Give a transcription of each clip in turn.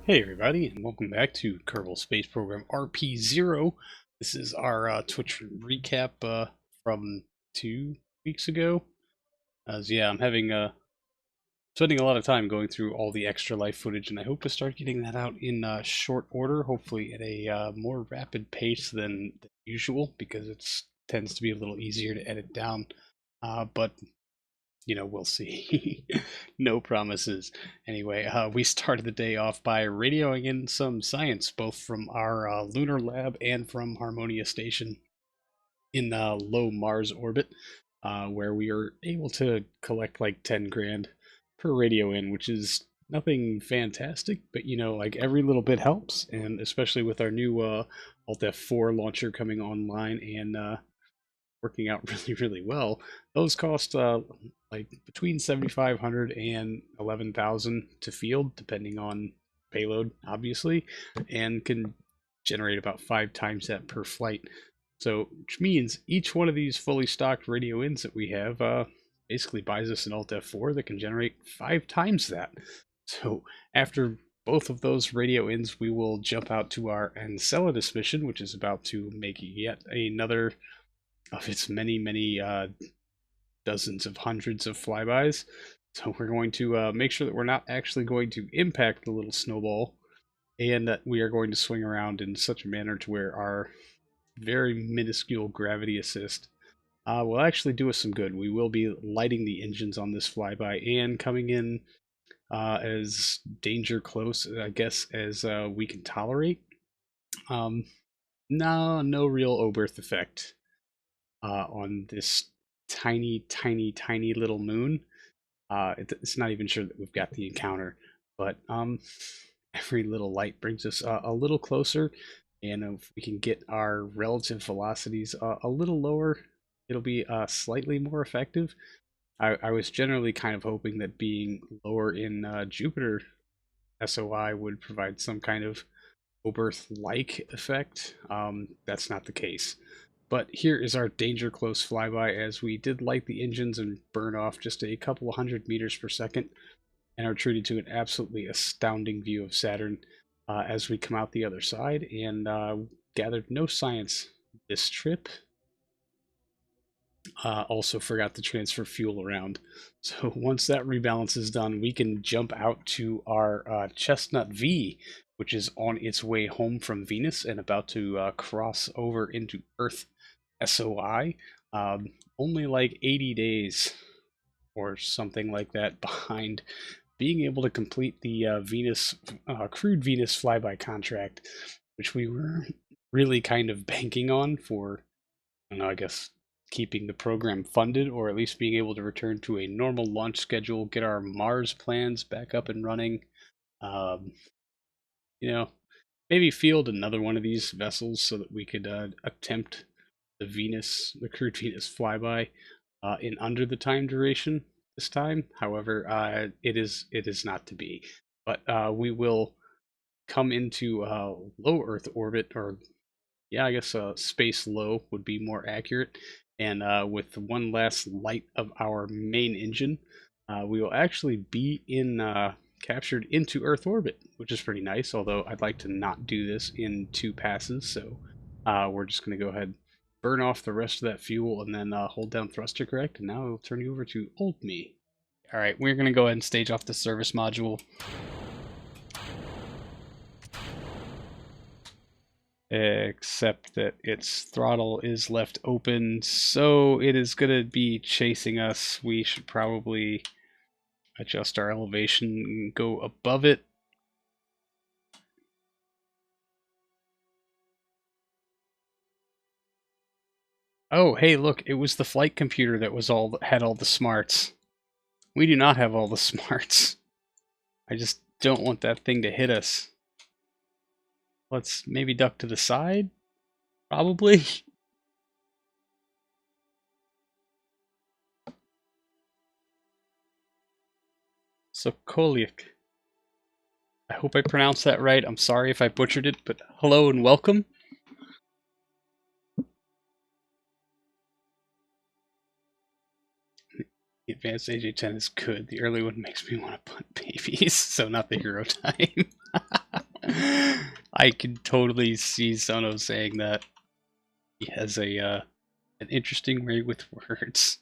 Hey everybody, and welcome back to Kerbal Space Program RP-0. This is our Twitch recap from 2 weeks ago. Yeah, I'm spending a lot of time going through all the extra life footage, and I hope to start getting that out in short order, hopefully at a more rapid pace than usual, because it tends to be a little easier to edit down. But we'll see. No promises. Anyway, we started the day off by radioing in some science, both from our lunar lab and from Harmonia Station in low Mars orbit, where we are able to collect like 10 grand per radio in, which is nothing fantastic, but like every little bit helps, and especially with our new Alt F4 launcher coming online and working out really well. Those cost like between 7,500 and 11,000 to field, depending on payload, obviously, and can generate about 5 times that per flight. So, which means each one of these fully stocked radio ins that we have basically buys us an Alt F4 that can generate 5 times that. So after both of those radio ins, we will jump out to our Enceladus mission, which is about to make yet another of its many dozens of hundreds of flybys. So we're going to make sure that we're not actually going to impact the little snowball, and that we are going to swing around in such a manner to where our very minuscule gravity assist will actually do us some good. We will be lighting the engines on this flyby and coming in as danger close, I guess, as we can tolerate. No real Oberth effect on this tiny little moon. It's not even sure that we've got the encounter, but every little light brings us a little closer, and if we can get our relative velocities a little lower, it'll be slightly more effective. I was generally kind of hoping that being lower in Jupiter SOI would provide some kind of Oberth-like effect. That's not the case. But here is our danger close flyby, as we did light the engines and burn off just a couple of 100 meters per second, and are treated to an absolutely astounding view of Saturn as we come out the other side, and gathered no science this trip. Also forgot to transfer fuel around. So once that rebalance is done, we can jump out to our Chestnut V, which is on its way home from Venus and about to cross over into Earth SOI. Only like 80 days or something like that behind being able to complete the crewed Venus flyby contract, which we were really kind of banking on for, I don't know, I guess keeping the program funded, or at least being able to return to a normal launch schedule, get our Mars plans back up and running. Maybe field another one of these vessels so that we could attempt the crewed Venus flyby in under the time duration this time. However, it is not to be. But we will come into low Earth orbit, or yeah, I guess space low would be more accurate. And with one last light of our main engine, we will actually be captured into Earth orbit, which is pretty nice. Although I'd like to not do this in 2 passes, so we're just going to go ahead, burn off the rest of that fuel, and then hold down thruster correct. And now I'll turn you over to old me. All right, we're going to go ahead and stage off the service module. Except that its throttle is left open, so it is going to be chasing us. We should probably adjust our elevation and go above it. Oh, hey, look, it was the flight computer that had all the smarts. We do not have all the smarts. I just don't want that thing to hit us. Let's maybe duck to the side? Probably. Sokoliak. I hope I pronounced that right. I'm sorry if I butchered it, but hello and welcome. The advanced AJ10 is good. The early one makes me want to punt babies, so not the hero time. I can totally see Sono saying that. He has an interesting way with words.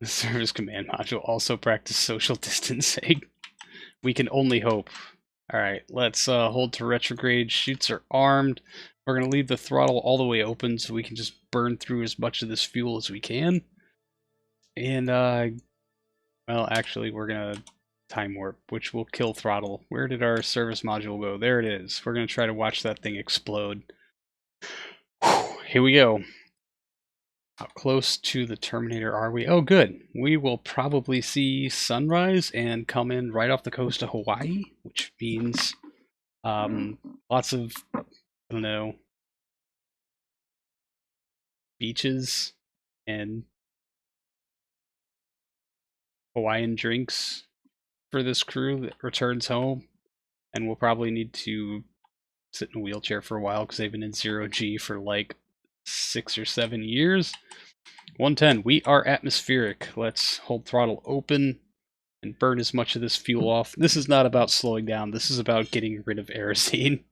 The service command module also practice social distancing. We can only hope. Alright, let's hold to retrograde. Chutes are armed. We're going to leave the throttle all the way open so we can just burn through as much of this fuel as we can. And, well, actually, we're going to time warp, which will kill throttle. Where did our service module go? There it is. We're going to try to watch that thing explode. Whew, here we go. How close to the Terminator are we? Oh, good. We will probably see sunrise and come in right off the coast of Hawaii, which means lots of, I don't know, beaches and Hawaiian drinks for this crew that returns home. And we'll probably need to sit in a wheelchair for a while because they've been in 0G for like 6 or 7 years. 110, we are atmospheric. Let's hold throttle open and burn as much of this fuel off. This is not about slowing down. This is about getting rid of kerosene.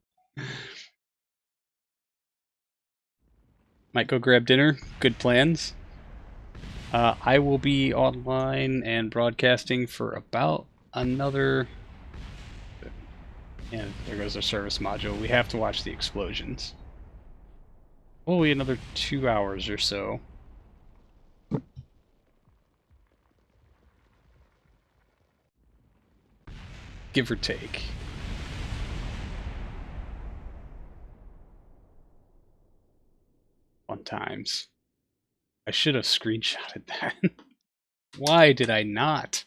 Might go grab dinner. Good plans. I will be online and broadcasting for about another... And there goes our service module. We have to watch the explosions. Probably another 2 hours or so. Give or take. Fun times. I should have screenshotted that. Why did I not?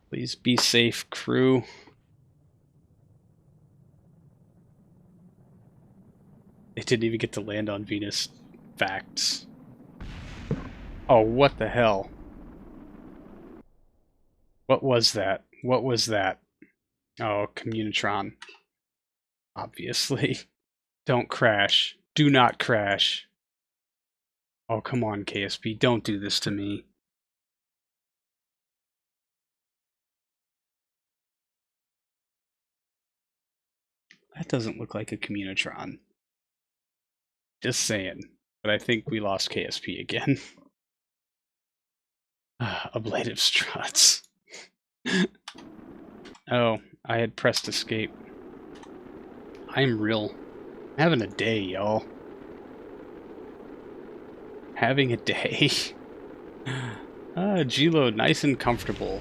Please be safe, crew. It didn't even get to land on Venus. Facts. Oh, what the hell? What was that? What was that? Oh, Communitron. Obviously. Don't crash. Do not crash. Oh, come on, KSP. Don't do this to me. That doesn't look like a Communitron. Just saying. But I think we lost KSP again. Ablative struts. Oh, I had pressed escape. I'm real. Having a day, y'all. Having a day. G-load, nice and comfortable.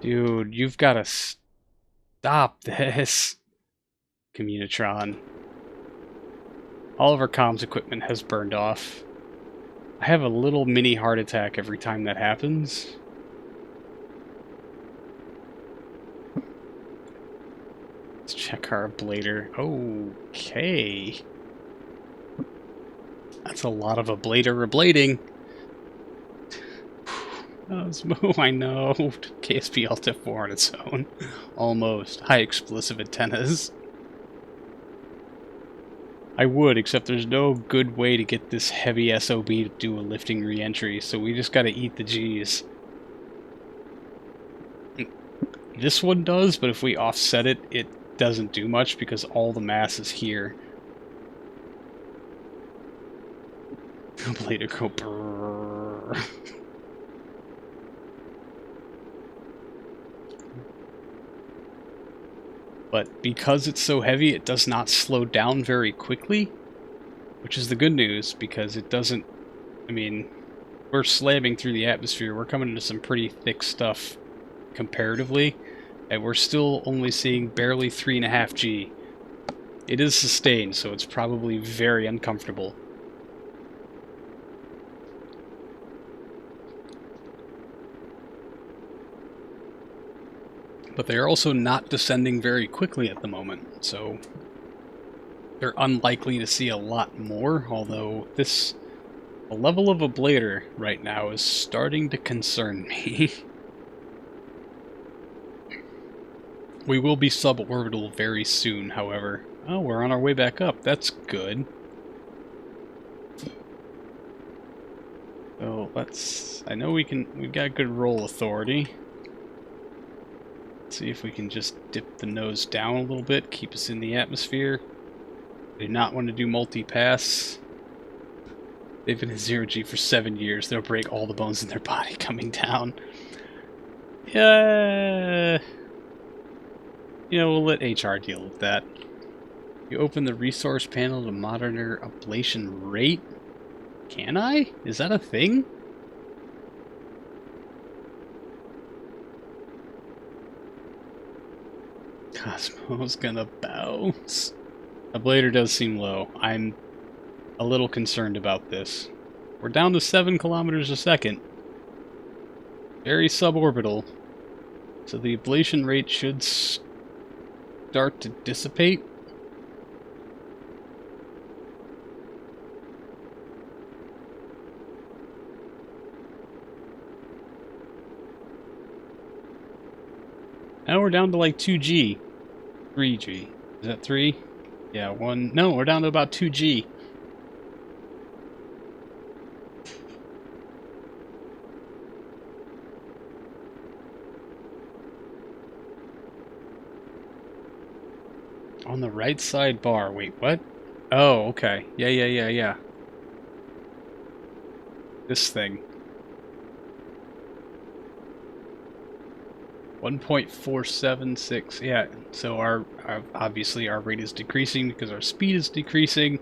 Dude, you've got to stop this. Communitron. All of our comms equipment has burned off. I have a little mini heart attack every time that happens. Let's check our ablator. Okay. That's a lot of ablator ablating. Oh, I know. KSP Alt F4 on its own. Almost. High explosive antennas. I would, except there's no good way to get this heavy SOB to do a lifting reentry, so we just gotta eat the G's. This one does, but if we offset it, it doesn't do much because all the mass is here. Later go brrrr. But because it's so heavy, it does not slow down very quickly, which is the good news, because it doesn't... I mean, we're slamming through the atmosphere. We're coming into some pretty thick stuff comparatively, and we're still only seeing barely 3.5 G. It is sustained, so it's probably very uncomfortable. But they are also not descending very quickly at the moment, so they're unlikely to see a lot more, although this The level of ablator right now is starting to concern me. We will be suborbital very soon, however. Oh, we're on our way back up. That's good. So let's... I know we've got good roll authority. Let's see if we can just dip the nose down a little bit, keep us in the atmosphere. I do not want to do multi-pass. They've been in 0G for 7 years. They'll break all the bones in their body coming down. Yeah. You know, we'll let HR deal with that. You open the resource panel to monitor ablation rate? Can I? Is that a thing? Cosmo's gonna bounce. Ablator does seem low. I'm a little concerned about this. We're down to 7 kilometers a second. Very suborbital. So the ablation rate should start to dissipate. Now we're down to like 2G. 3G. Is that 3? Yeah, 1. No, we're down to about 2G. On the right side bar. Wait, what? Oh, okay. Yeah. This thing. 1.476. Yeah, so our obviously our rate is decreasing because our speed is decreasing.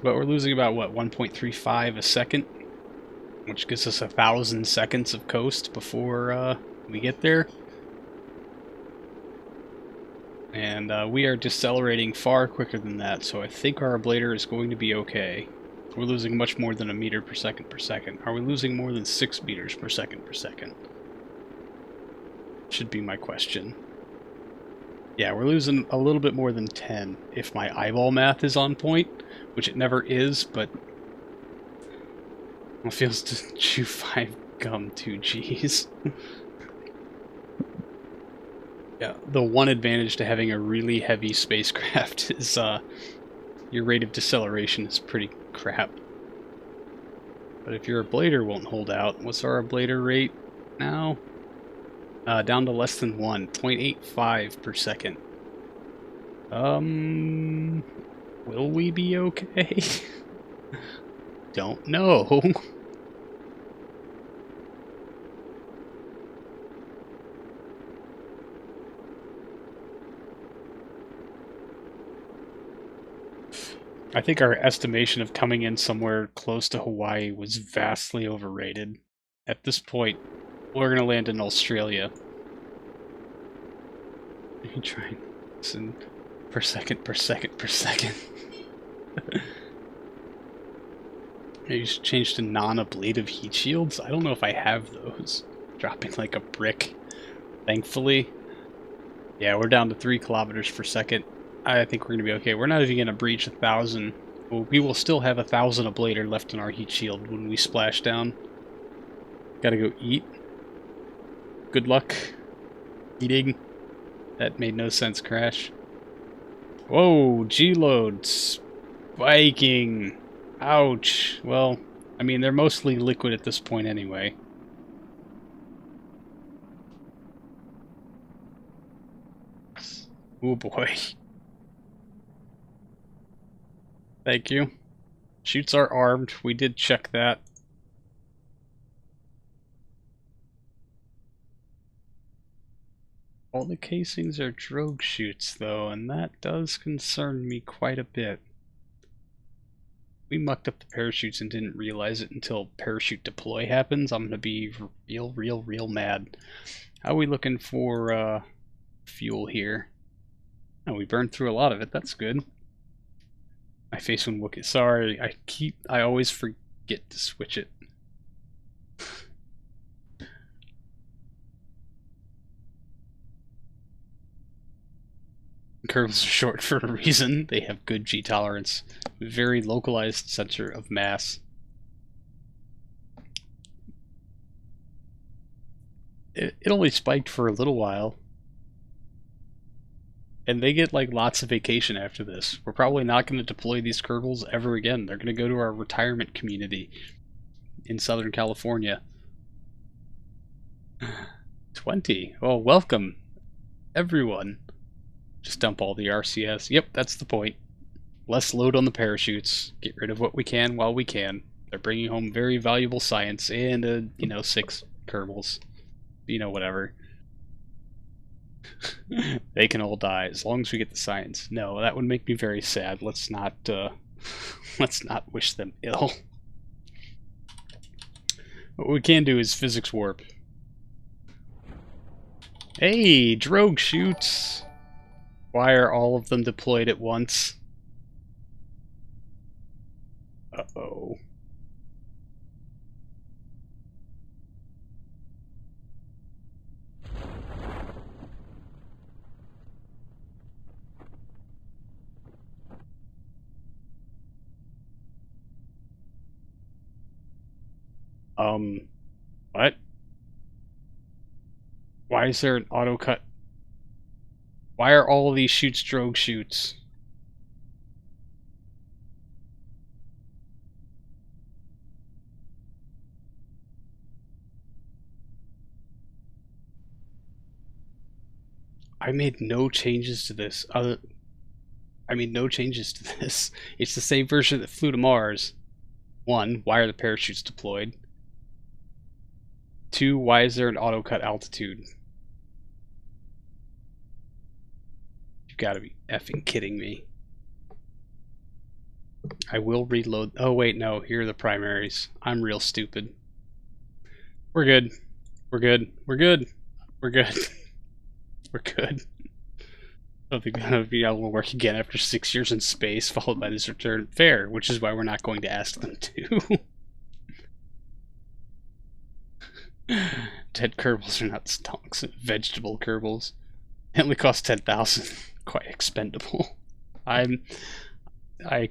But we're losing about, what, 1.35 a second? Which gives us 1,000 seconds of coast before we get there. And we are decelerating far quicker than that, so I think our ablator is going to be okay. We're losing much more than a meter per second per second. Are we losing more than 6 meters per second per second? Should be my question. Yeah, we're losing a little bit more than 10, if my eyeball math is on point, which it never is, but it feels to chew 5 gum 2Gs. Yeah, the one advantage to having a really heavy spacecraft is your rate of deceleration is pretty crap. But if your ablator won't hold out, what's our ablator rate now? Down to less than 1, 0.85 per second. Will we be okay? Don't know. I think our estimation of coming in somewhere close to Hawaii was vastly overrated. At this point, we're going to land in Australia. Let me try and listen per second. Maybe just change to non-ablative heat shields? I don't know if I have those. Dropping like a brick, thankfully. Yeah, we're down to 3 kilometers per second. I think we're going to be okay. We're not even going to breach 1,000. Well, we will still have 1,000 ablator left in our heat shield when we splash down. Gotta go eat. Good luck eating. That made no sense, Crash. Whoa, G-load spiking. Ouch. Well, I mean, they're mostly liquid at this point anyway. Oh boy. Thank you. Chutes are armed. We did check that. All the casings are drogue chutes, though, and that does concern me quite a bit. We mucked up the parachutes and didn't realize it until parachute deploy happens. I'm gonna be real mad. How are we looking for fuel here? Oh, we burned through a lot of it. That's good. My face wouldn't look it. Sorry, I always forget to switch it. Kerbals are short for a reason. They have good G tolerance. Very localized center of mass. It only spiked for a little while. And they get like lots of vacation after this. We're probably not going to deploy these Kerbals ever again. They're going to go to our retirement community in Southern California. 20. Well, welcome, everyone. Just dump all the RCS. Yep, that's the point. Less load on the parachutes. Get rid of what we can while we can. They're bringing home very valuable science and, 6 Kerbals. Whatever. They can all die as long as we get the science. No, that would make me very sad. Let's not wish them ill. What we can do is physics warp. Hey, drogue shoots! Why are all of them deployed at once? Uh-oh. What? Why is there an auto cut? Why are all of these shoots drogue shoots? I made no changes to this. No changes to this. It's the same version that flew to Mars. 1, why are the parachutes deployed? 2, why is there an auto cut altitude? You've got to be effing kidding me. I will reload. Oh wait, no, here are the primaries. I'm real stupid. We're good. We're good. We're good. We're good. We're good. I don't think we're going to be able to work again after 6 years in space, followed by this return fair, which is why we're not going to ask them to. Dead Kerbals are not stonks. Vegetable Kerbals. It only cost 10,000. Quite expendable. I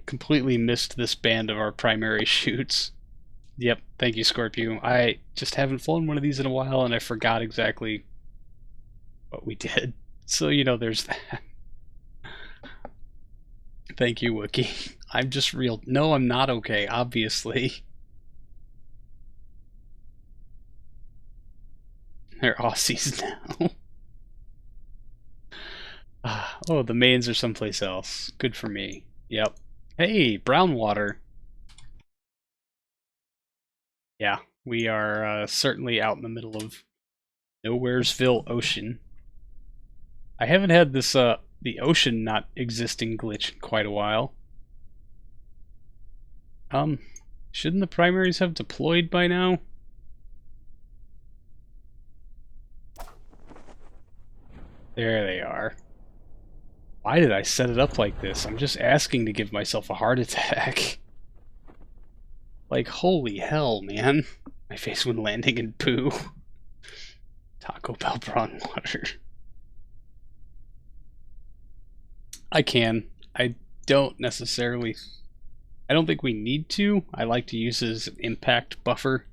completely missed this band of our primary shoots. Yep, thank you, Scorpio. I just haven't flown one of these in a while, and I forgot exactly what we did. So, there's that. Thank you, Wookie. I'm just real. No, I'm not okay, obviously. They're Aussies now. Oh, the mains are someplace else. Good for me. Yep. Hey, brown water. Yeah, we are certainly out in the middle of Nowheresville Ocean. I haven't had this, the ocean not existing glitch in quite a while. Shouldn't the primaries have deployed by now? There they are. Why did I set it up like this? I'm just asking to give myself a heart attack. Like, holy hell, man. My face when landing in poo. Taco Bell prawn water. I don't necessarily... I don't think we need to. I like to use it as an impact buffer.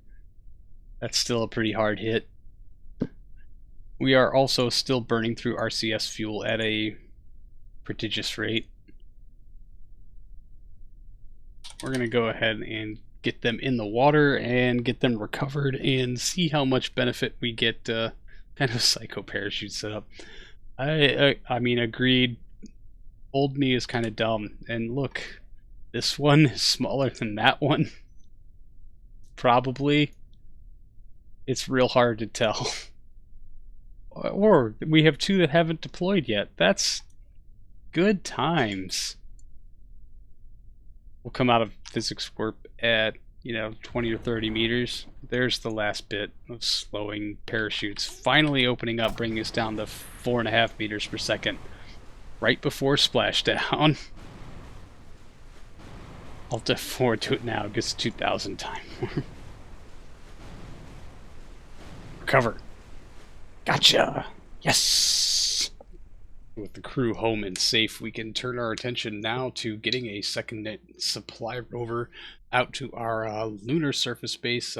That's still a pretty hard hit. We are also still burning through RCS fuel at a prodigious rate. We're going to go ahead and get them in the water and get them recovered and see how much benefit we get. Kind of psycho parachute setup. I mean, agreed. Old me is kind of dumb. And look, this one is smaller than that one. Probably. It's real hard to tell. Or we have 2 that haven't deployed yet. That's good times. We'll come out of physics warp at, 20 or 30 meters. There's the last bit of slowing parachutes. Finally opening up, bringing us down to 4.5 meters per second. Right before splashdown. I'll deaf forward to it now. It gets 2,000 time. Recover. Gotcha! Yes! With the crew home and safe, we can turn our attention now to getting a second supply rover out to our lunar surface base,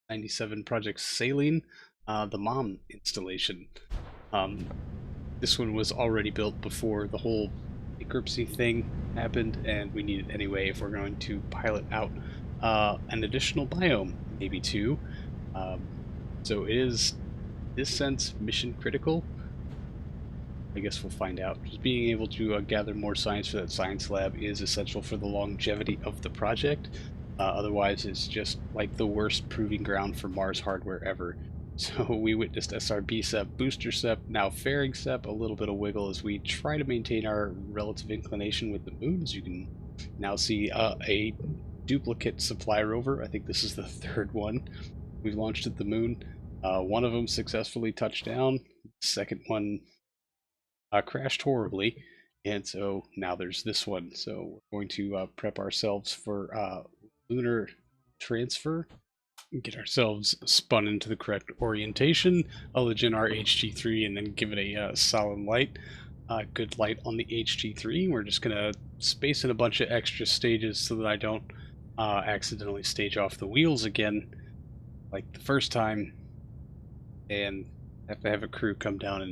97 Project Saline, the MOM installation. This one was already built before the whole bankruptcy thing happened, and we need it anyway if we're going to pilot out an additional biome, maybe two. So it is, in this sense, mission critical. I guess we'll find out. Just being able to gather more science for that science lab is essential for the longevity of the project. Otherwise, it's just like the worst proving ground for Mars hardware ever. So we witnessed SRB SEP, booster SEP, now fairing SEP, a little bit of wiggle as we try to maintain our relative inclination with the moon. As you can now see a duplicate supply rover. I think this is the third one we've launched at the moon. One of them successfully touched down. The second one crashed horribly, and so now there's this one. So we're going to prep ourselves for lunar transfer, get ourselves spun into the correct orientation, ullage our HG3, and then give it a solid light. Good light on the HG3. We're just going to space in a bunch of extra stages so that I don't accidentally stage off the wheels again like the first time and have to have a crew come down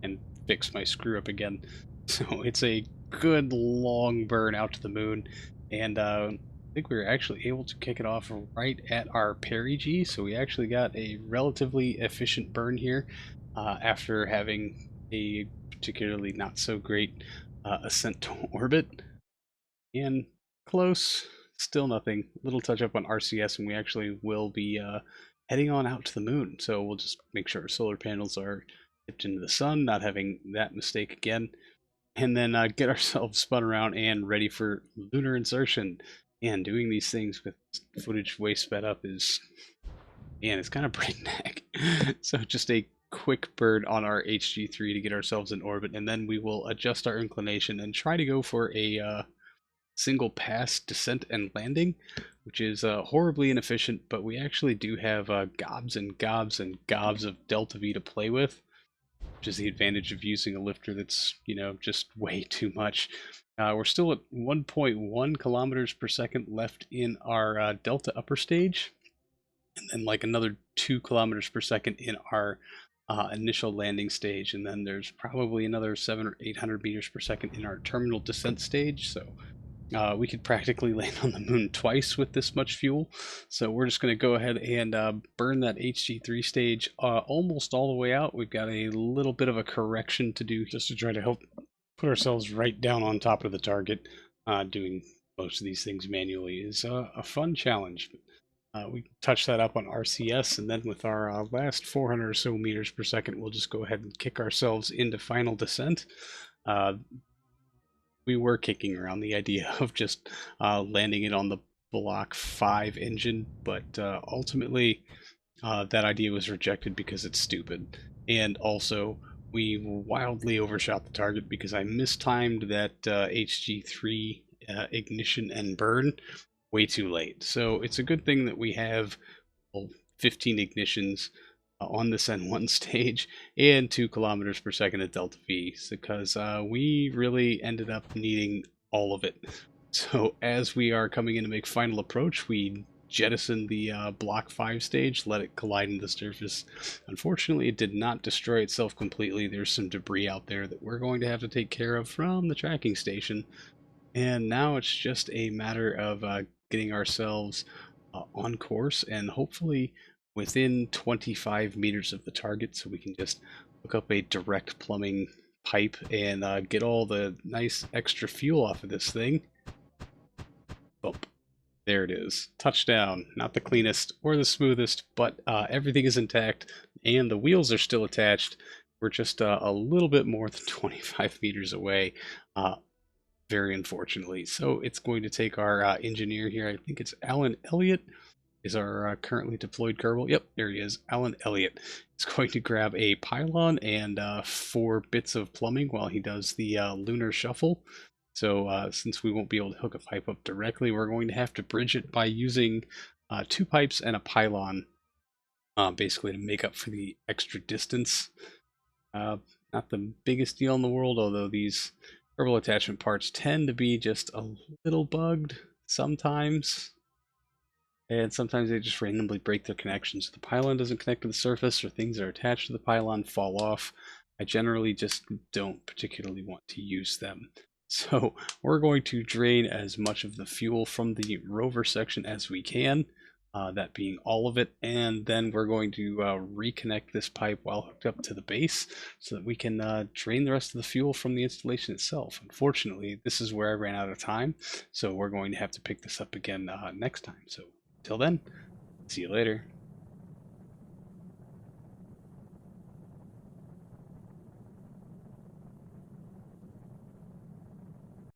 and fix my screw up again. So it's a good long burn out to the moon, and I think we were actually able to kick it off right at our perigee, so we actually got a relatively efficient burn here after having a particularly not so great ascent to orbit. And close, still nothing. Little touch up on RCS, and we actually will be heading on out to the moon. So we'll just make sure our solar panels are tipped into the sun, not having that mistake again, and then get ourselves spun around and ready for lunar insertion. And doing these things with footage way sped up is, man, it's kind of breakneck. So just a quick burn on our HG3 to get ourselves in orbit, and then we will adjust our inclination and try to go for a single pass descent and landing, which is horribly inefficient, but we actually do have gobs and gobs and gobs of delta V to play with, which is the advantage of using a lifter that's, you know, just way too much. We're still at 1.1 kilometers per second left in our delta upper stage, and then like another 2 kilometers per second in our initial landing stage, and then there's probably another 700 or 800 meters per second in our terminal descent stage. So we could practically land on the moon twice with this much fuel. So we're just going to go ahead and burn that HG3 stage almost all the way out. We've got a little bit of a correction to do just to try to help put ourselves right down on top of the target. Doing most of these things manually is a fun challenge. We touch that up on RCS, and then with our last 400 or so meters per second, we'll just go ahead and kick ourselves into final descent. We were kicking around the idea of just landing it on the Block 5 engine, but ultimately that idea was rejected because it's stupid. And also, we wildly overshot the target because I mistimed that HG3 ignition and burn way too late. So it's a good thing that we have 15 ignitions on this N1 stage and 2 kilometers per second at delta V, because we really ended up needing all of it. So as we are coming in to make final approach, we jettison the Block 5 stage, let it collide into the surface. Unfortunately, it did not destroy itself completely. There's some debris out there that we're going to have to take care of from the tracking station. And now it's just a matter of getting ourselves on course and hopefully within 25 meters of the target, so we can just hook up a direct plumbing pipe and get all the nice extra fuel off of this thing. Bump. There it is. Touchdown. Not the cleanest or the smoothest, but everything is intact and the wheels are still attached. We're just a little bit more than 25 meters away, very unfortunately. So it's going to take our engineer here, I think it's Alan Elliott, is our currently deployed Kerbal. Yep, there he is. Alan Elliott is going to grab a pylon and 4 bits of plumbing while he does the lunar shuffle. So since we won't be able to hook a pipe up directly, we're going to have to bridge it by using 2 pipes and a pylon, basically to make up for the extra distance. Not not the biggest deal in the world, although these Kerbal attachment parts tend to be just a little bugged sometimes. And sometimes they just randomly break their connections. The pylon doesn't connect to the surface, or things that are attached to the pylon fall off. I generally just don't particularly want to use them. So we're going to drain as much of the fuel from the rover section as we can, that being all of it, and then we're going to reconnect this pipe while hooked up to the base so that we can drain the rest of the fuel from the installation itself. Unfortunately, this is where I ran out of time, so we're going to have to pick this up again next time. So till then, see you later.